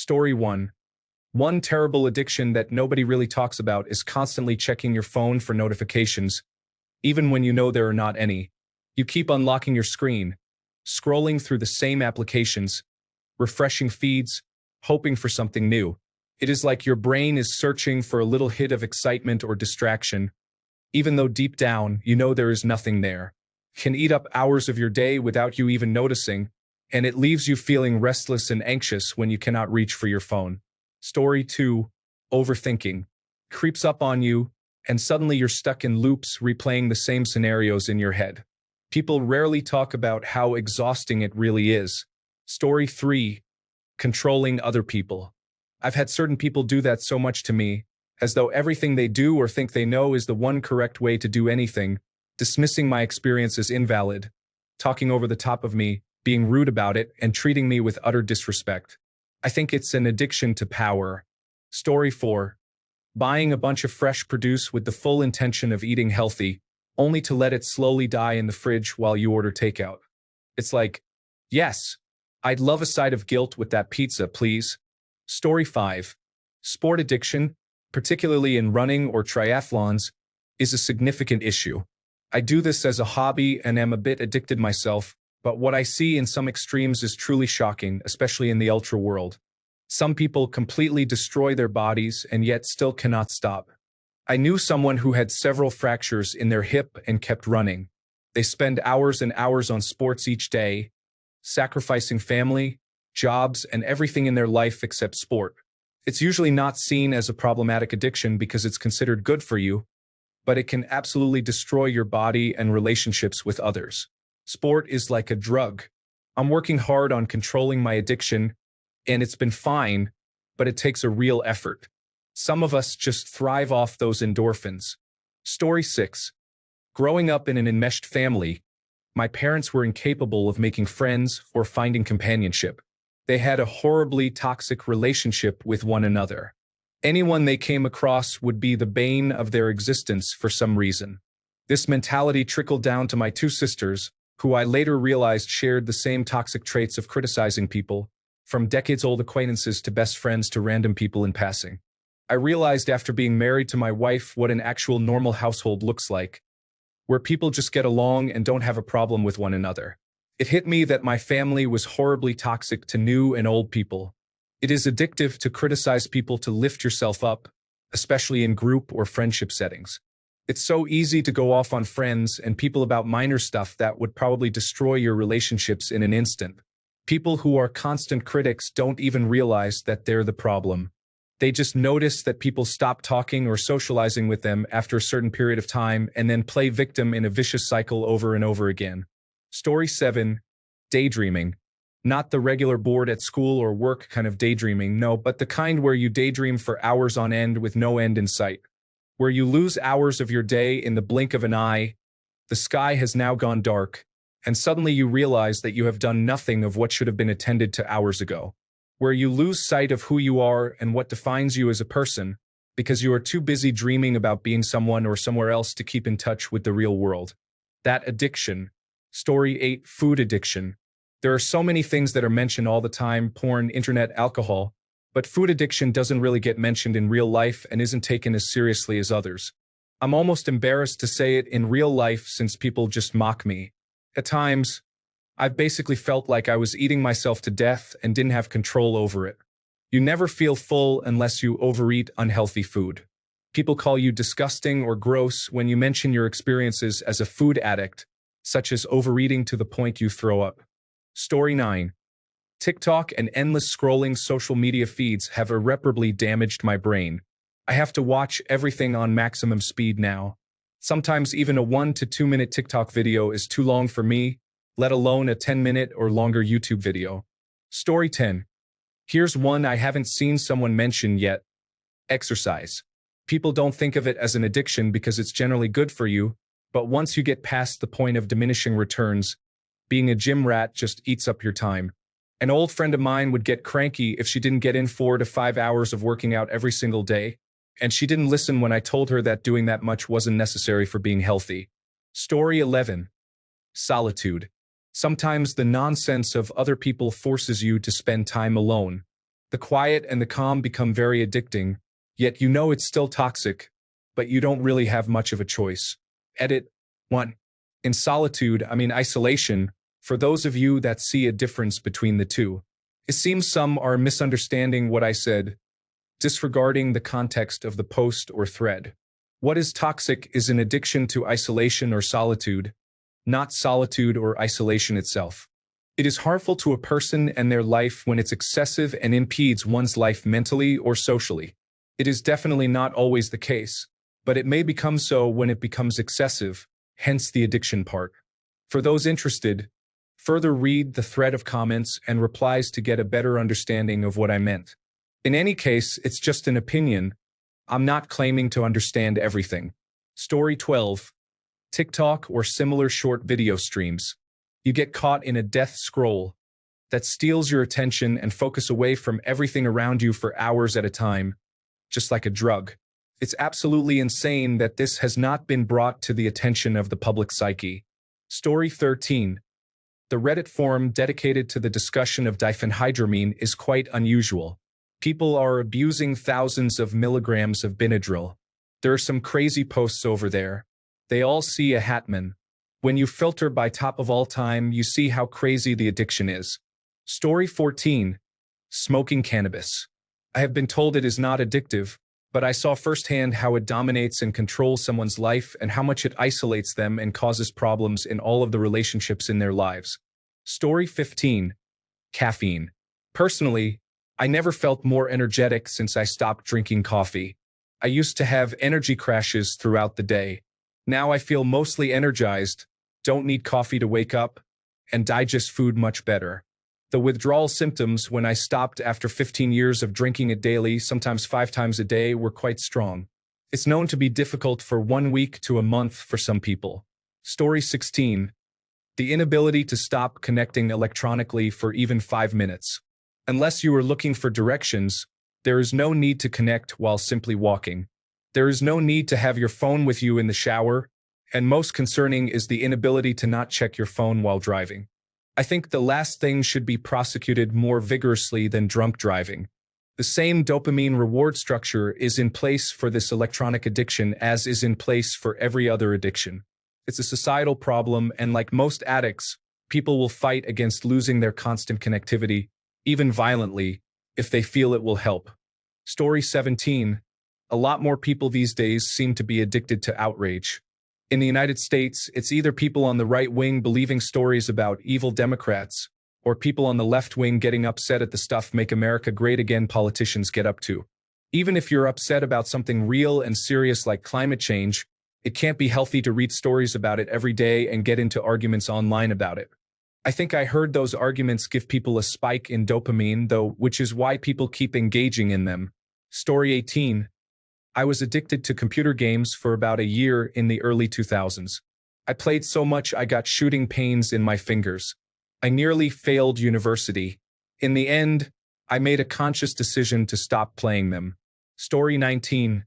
Story 1. One terrible addiction that nobody really talks about is constantly checking your phone for notifications, even when you know there are not any. You keep unlocking your screen, scrolling through the same applications, refreshing feeds, hoping for something new. It is like your brain is searching for a little hit of excitement or distraction, even though deep down you know there is nothing there. It can eat up hours of your day without you even noticing, and it leaves you feeling restless and anxious when you cannot reach for your phone. Story 2. Overthinking creeps up on you, and suddenly you're stuck in loops replaying the same scenarios in your head. People rarely talk about how exhausting it really is. Story 3. Controlling other people. I've had certain people do that so much to me, as though everything they do or think they know is the one correct way to do anything, dismissing my experience as invalid, talking over the top of me, being rude about it, and treating me with utter disrespect. I think it's an addiction to power. Story 4. Buying a bunch of fresh produce with the full intention of eating healthy, only to let it slowly die in the fridge while you order takeout. It's like, yes, I'd love a side of guilt with that pizza, please. Story 5. Sport addiction, particularly in running or triathlons, is a significant issue. I do this as a hobby and am a bit addicted myself, but what I see in some extremes is truly shocking, especially in the ultra world. Some people completely destroy their bodies and yet still cannot stop. I knew someone who had several fractures in their hip and kept running. They spend hours and hours on sports each day, sacrificing family, jobs, and everything in their life except sport. It's usually not seen as a problematic addiction because it's considered good for you, but it can absolutely destroy your body and relationships with others. Sport is like a drug. I'm working hard on controlling my addiction, and it's been fine, but it takes a real effort. Some of us just thrive off those endorphins. Story 6. Growing up in an enmeshed family, my parents were incapable of making friends or finding companionship. They had a horribly toxic relationship with one another. Anyone they came across would be the bane of their existence for some reason. This mentality trickled down to my two sisters, who I later realized shared the same toxic traits of criticizing people, from decades-old acquaintances to best friends to random people in passing. I realized after being married to my wife what an actual normal household looks like, where people just get along and don't have a problem with one another. It hit me that my family was horribly toxic to new and old people. It is addictive to criticize people to lift yourself up, especially in group or friendship settings. It's so easy to go off on friends and people about minor stuff that would probably destroy your relationships in an instant. People who are constant critics don't even realize that they're the problem. They just notice that people stop talking or socializing with them after a certain period of time and then play victim in a vicious cycle over and over again. Story 7. Daydreaming. Not the regular bored at school or work kind of daydreaming, no, but the kind where you daydream for hours on end with no end in sight. Where you lose hours of your day in the blink of an eye, the sky has now gone dark, and suddenly you realize that you have done nothing of what should have been attended to hours ago. Where you lose sight of who you are and what defines you as a person, because you are too busy dreaming about being someone or somewhere else to keep in touch with the real world. That addiction. Story 8. Food addiction. There are so many things that are mentioned all the time: porn, internet, alcohol, but food addiction doesn't really get mentioned in real life and isn't taken as seriously as others. I'm almost embarrassed to say it in real life since people just mock me. At times, I've basically felt like I was eating myself to death and didn't have control over it. You never feel full unless you overeat unhealthy food. People call you disgusting or gross when you mention your experiences as a food addict, such as overeating to the point you throw up. Story 9. TikTok and endless scrolling social media feeds have irreparably damaged my brain. I have to watch everything on maximum speed now. Sometimes even a 1 to 2 minute TikTok video is too long for me, let alone a 10-minute or longer YouTube video. Story 10. Here's one I haven't seen someone mention yet. Exercise. People don't think of it as an addiction because it's generally good for you, but once you get past the point of diminishing returns, being a gym rat just eats up your time. An old friend of mine would get cranky if she didn't get in 4 to 5 hours of working out every single day, and she didn't listen when I told her that doing that much wasn't necessary for being healthy. Story 11. Solitude. Sometimes the nonsense of other people forces you to spend time alone. The quiet and the calm become very addicting, yet you know it's still toxic, but you don't really have much of a choice. Edit 1. In solitude, I mean isolation, for those of you that see a difference between the two. It seems some are misunderstanding what I said, disregarding the context of the post or thread. What is toxic is an addiction to isolation or solitude, not solitude or isolation itself. It is harmful to a person and their life when it's excessive and impedes one's life mentally or socially. It is definitely not always the case, but it may become so when it becomes excessive, hence the addiction part. For those interested, further read the thread of comments and replies to get a better understanding of what I meant. In any case, it's just an opinion. I'm not claiming to understand everything. Story 12. TikTok or similar short video streams. You get caught in a death scroll that steals your attention and focus away from everything around you for hours at a time, just like a drug. It's absolutely insane that this has not been brought to the attention of the public psyche. Story 13. The Reddit forum dedicated to the discussion of diphenhydramine is quite unusual. People are abusing thousands of milligrams of Benadryl. There are some crazy posts over there. They all see a Hatman. When you filter by top of all time, you see how crazy the addiction is. Story 14. Smoking cannabis. I have been told it is not addictive, but I saw firsthand how it dominates and controls someone's life and how much it isolates them and causes problems in all of the relationships in their lives. Story 15. Caffeine. Personally, I never felt more energetic since I stopped drinking coffee. I used to have energy crashes throughout the day. Now I feel mostly energized, don't need coffee to wake up, and digest food much better. The withdrawal symptoms when I stopped after 15 years of drinking it daily, sometimes 5 times a day, were quite strong. It's known to be difficult for 1 week to a month for some people. Story 16. The inability to stop connecting electronically for even 5 minutes. Unless you are looking for directions, there is no need to connect while simply walking. There is no need to have your phone with you in the shower, and most concerning is the inability to not check your phone while driving. I think the last thing should be prosecuted more vigorously than drunk driving. The same dopamine reward structure is in place for this electronic addiction as is in place for every other addiction. It's a societal problem, and like most addicts, people will fight against losing their constant connectivity, even violently, if they feel it will help. Story 17. A lot more people these days seem to be addicted to outrage. In the United States, it's either people on the right wing believing stories about evil Democrats, or people on the left wing getting upset at the stuff Make America Great Again politicians get up to. Even if you're upset about something real and serious like climate change, it can't be healthy to read stories about it every day and get into arguments online about it. I think I heard those arguments give people a spike in dopamine, though, which is why people keep engaging in them. Story 18. I was addicted to computer games for about a year in the early 2000s. I played so much I got shooting pains in my fingers. I nearly failed university. In the end, I made a conscious decision to stop playing them. Story 19.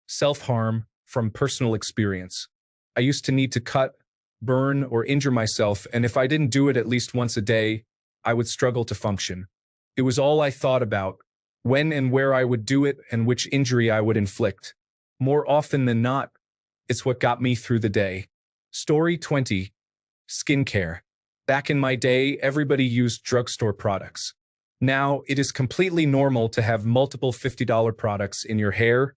Self-harm from personal experience. I used to need to cut, burn, or injure myself, and if I didn't do it at least once a day, I would struggle to function. It was all I thought about, when and where I would do it and which injury I would inflict. More often than not, it's what got me through the day. Story 20. Skincare. Back in my day, everybody used drugstore products. Now, it is completely normal to have multiple $50 products in your hair,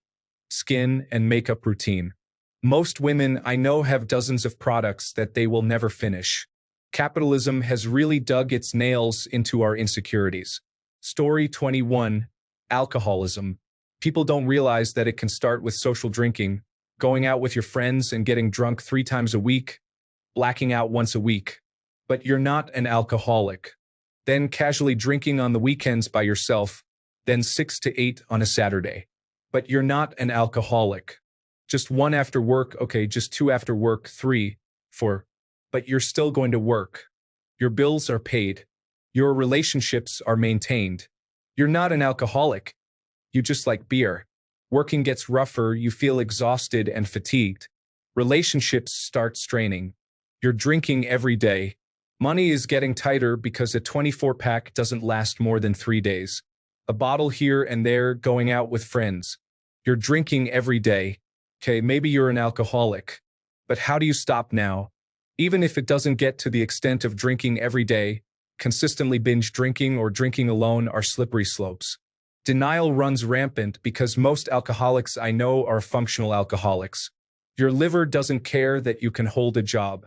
skin, and makeup routine. Most women I know have dozens of products that they will never finish. Capitalism has really dug its nails into our insecurities. Story 21. Alcoholism. People don't realize that it can start with social drinking, going out with your friends and getting drunk 3 times a week, blacking out once a week. But you're not an alcoholic. Then casually drinking on the weekends by yourself, then 6 to 8 on a Saturday. But you're not an alcoholic. Just 1 after work, okay, just 2 after work, 3, 4. But you're still going to work. Your bills are paid. Your relationships are maintained. You're not an alcoholic. You just like beer. Working gets rougher, you feel exhausted and fatigued. Relationships start straining. You're drinking every day. Money is getting tighter because a 24-pack doesn't last more than 3 days. A bottle here and there, going out with friends. You're drinking every day. Okay, maybe you're an alcoholic. But how do you stop now? Even if it doesn't get to the extent of drinking every day, consistently binge drinking or drinking alone are slippery slopes. Denial runs rampant because most alcoholics I know are functional alcoholics. Your liver doesn't care that you can hold a job.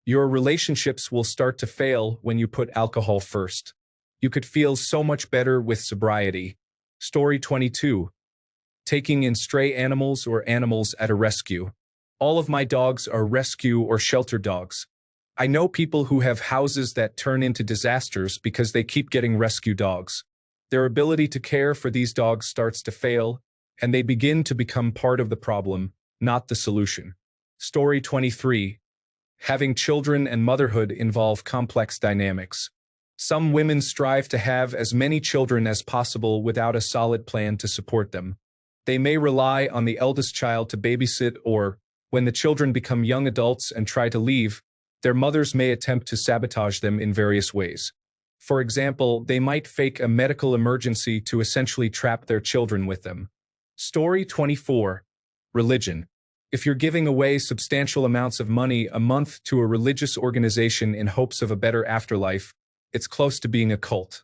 Your relationships will start to fail when you put alcohol first. You could feel so much better with sobriety. Story 22. Taking in stray animals or animals at a rescue. All of my dogs are rescue or shelter dogs. I know people who have houses that turn into disasters because they keep getting rescue dogs. Their ability to care for these dogs starts to fail, and they begin to become part of the problem, not the solution. Story 23. Having children and motherhood involve complex dynamics. Some women strive to have as many children as possible without a solid plan to support them. They may rely on the eldest child to babysit, or, when the children become young adults and try to leave, their mothers may attempt to sabotage them in various ways. For example, they might fake a medical emergency to essentially trap their children with them. Story 24. Religion. If you're giving away substantial amounts of money a month to a religious organization in hopes of a better afterlife, it's close to being a cult.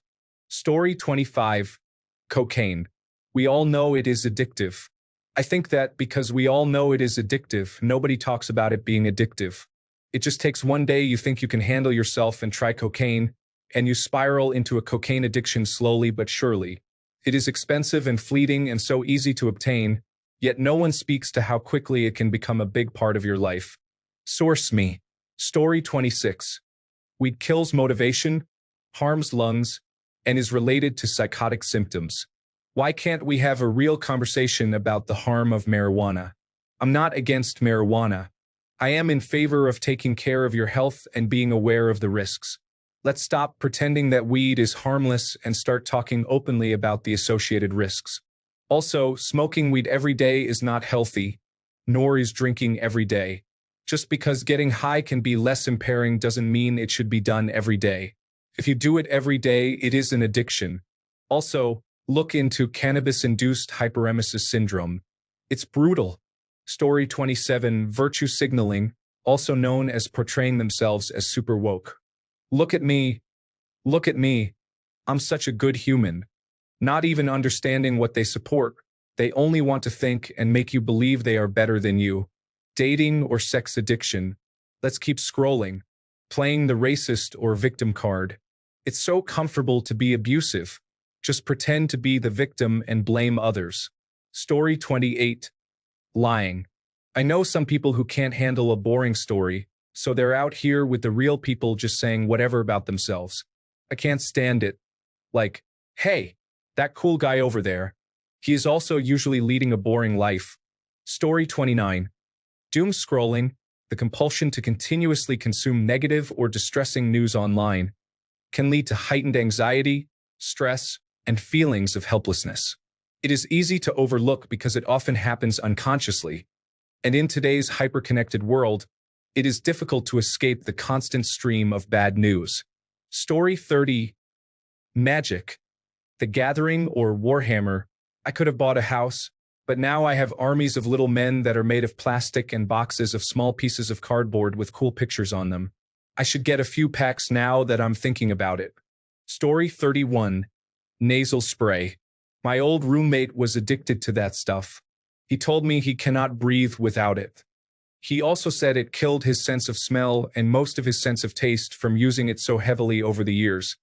Story 25. Cocaine. We all know it is addictive. I think that because we all know it is addictive, nobody talks about it being addictive. It just takes one day you think you can handle yourself and try cocaine, and you spiral into a cocaine addiction slowly but surely. It is expensive and fleeting and so easy to obtain, yet no one speaks to how quickly it can become a big part of your life. Source me. Story 26. Weed kills motivation, harms lungs, and is related to psychotic symptoms. Why can't we have a real conversation about the harm of marijuana? I'm not against marijuana. I am in favor of taking care of your health and being aware of the risks. Let's stop pretending that weed is harmless and start talking openly about the associated risks. Also, smoking weed every day is not healthy, nor is drinking every day. Just because getting high can be less impairing doesn't mean it should be done every day. If you do it every day, it is an addiction. Also, look into cannabis-induced hyperemesis syndrome. It's brutal. Story 27. Virtue signaling, also known as portraying themselves as super woke. Look at me. Look at me. I'm such a good human. Not even understanding what they support, they only want to think and make you believe they are better than you. Dating or sex addiction. Let's keep scrolling. Playing the racist or victim card. It's so comfortable to be abusive. Just pretend to be the victim and blame others. Story 28. Lying. I know some people who can't handle a boring story, so they're out here with the real people just saying whatever about themselves. I can't stand it. Like, hey, that cool guy over there. He is also usually leading a boring life. Story 29. Doom scrolling, the compulsion to continuously consume negative or distressing news online, can lead to heightened anxiety, stress, and feelings of helplessness. It is easy to overlook because it often happens unconsciously. And in today's hyper-connected world, it is difficult to escape the constant stream of bad news. Story 30. Magic. The Gathering or Warhammer. I could have bought a house, but now I have armies of little men that are made of plastic and boxes of small pieces of cardboard with cool pictures on them. I should get a few packs now that I'm thinking about it. Story 31. Nasal spray. My old roommate was addicted to that stuff. He told me he cannot breathe without it. He also said it killed his sense of smell and most of his sense of taste from using it so heavily over the years.